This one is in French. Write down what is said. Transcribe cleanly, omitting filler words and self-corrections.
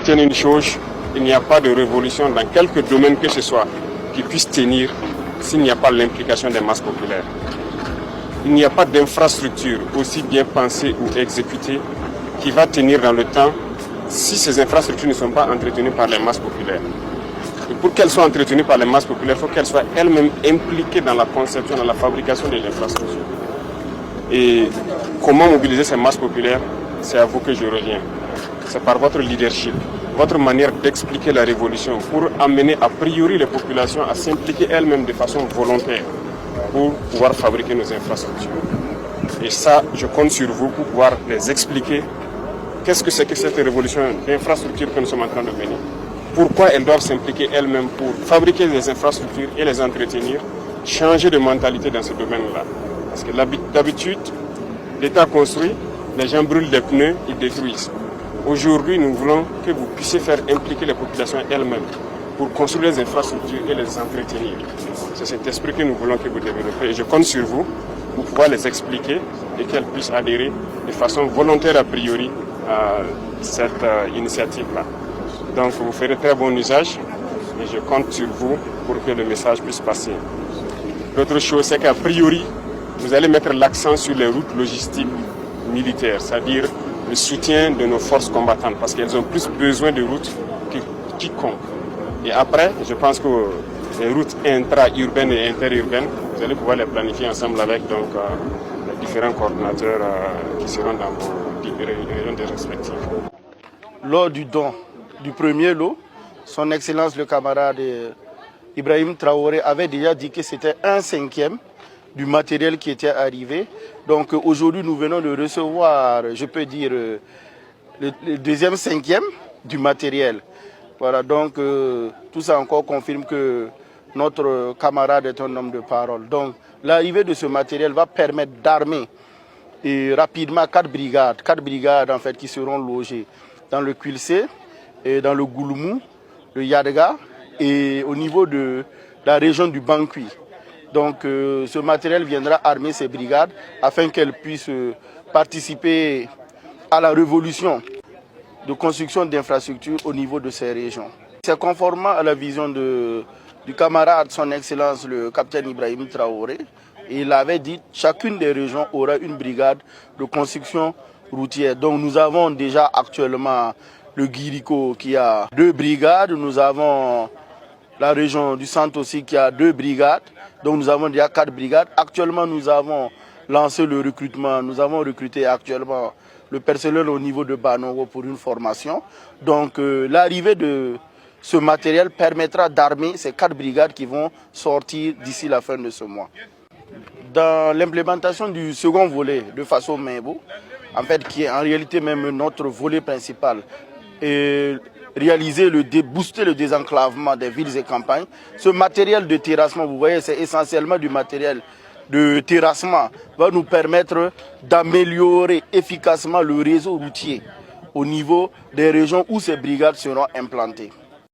retienne une chose, il n'y a pas de révolution dans quelque domaine que ce soit qui puisse tenir s'il n'y a pas l'implication des masses populaires. Il n'y a pas d'infrastructure aussi bien pensée ou exécutée qui va tenir dans le temps si ces infrastructures ne sont pas entretenues par les masses populaires. Et pour qu'elles soient entretenues par les masses populaires, il faut qu'elles soient elles-mêmes impliquées dans la conception, dans la fabrication des infrastructures. Et comment mobiliser ces masses populaires, c'est à vous que je reviens. C'est par votre leadership, votre manière d'expliquer la révolution pour amener a priori les populations à s'impliquer elles-mêmes de façon volontaire pour pouvoir fabriquer nos infrastructures. Et ça, je compte sur vous pour pouvoir les expliquer qu'est-ce que c'est que cette révolution d'infrastructures que nous sommes en train de mener. Pourquoi elles doivent s'impliquer elles-mêmes pour fabriquer des infrastructures et les entretenir, changer de mentalité dans ce domaine-là. Parce que d'habitude, l'État construit, les gens brûlent des pneus, ils détruisent. Aujourd'hui, nous voulons que vous puissiez faire impliquer les populations elles-mêmes pour construire les infrastructures et les entretenir. C'est cet esprit que nous voulons que vous développez. Et je compte sur vous pour pouvoir les expliquer et qu'elles puissent adhérer de façon volontaire a priori à cette initiative-là. Donc vous ferez très bon usage et je compte sur vous pour que le message puisse passer. L'autre chose, c'est qu'a priori, vous allez mettre l'accent sur les routes logistiques militaires, c'est-à-dire le soutien de nos forces combattantes, parce qu'elles ont plus besoin de routes que quiconque. Et après, je pense que les routes intra-urbaines et interurbaines, vous allez pouvoir les planifier ensemble avec donc, les différents coordinateurs qui seront dans vos régions respectives. Lors du don du premier lot, son Excellence le camarade Ibrahim Traoré avait déjà dit que c'était 1/5 du matériel qui était arrivé. Donc aujourd'hui, nous venons de recevoir, je peux dire, le 2e/5 du matériel. Voilà, donc tout ça encore confirme que notre camarade est un homme de parole. Donc l'arrivée de ce matériel va permettre d'armer rapidement 4 brigades en fait, qui seront logées dans le Quilcé, et dans le Gouloumou, le Yadga et au niveau de la région du Bankui. Donc ce matériel viendra armer ces brigades afin qu'elles puissent participer à la révolution de construction d'infrastructures au niveau de ces régions. C'est conformément à la vision du camarade, son Excellence le capitaine Ibrahim Traoré. Il avait dit que chacune des régions aura une brigade de construction routière. Donc nous avons déjà actuellement le Guirico qui a 2 brigades, nous avons la région du centre aussi qui a 2 brigades, donc nous avons déjà 4 brigades. Actuellement nous avons lancé le recrutement, nous avons recruté actuellement le personnel au niveau de Banongo pour une formation. Donc l'arrivée de ce matériel permettra d'armer ces 4 brigades qui vont sortir d'ici la fin de ce mois. Dans l'implémentation du second volet de Faso Maïbo, en fait qui est en réalité même notre volet principal, et booster le désenclavement des villes et campagnes. Ce matériel de terrassement, vous voyez, c'est essentiellement du matériel de terrassement, va nous permettre d'améliorer efficacement le réseau routier au niveau des régions où ces brigades seront implantées.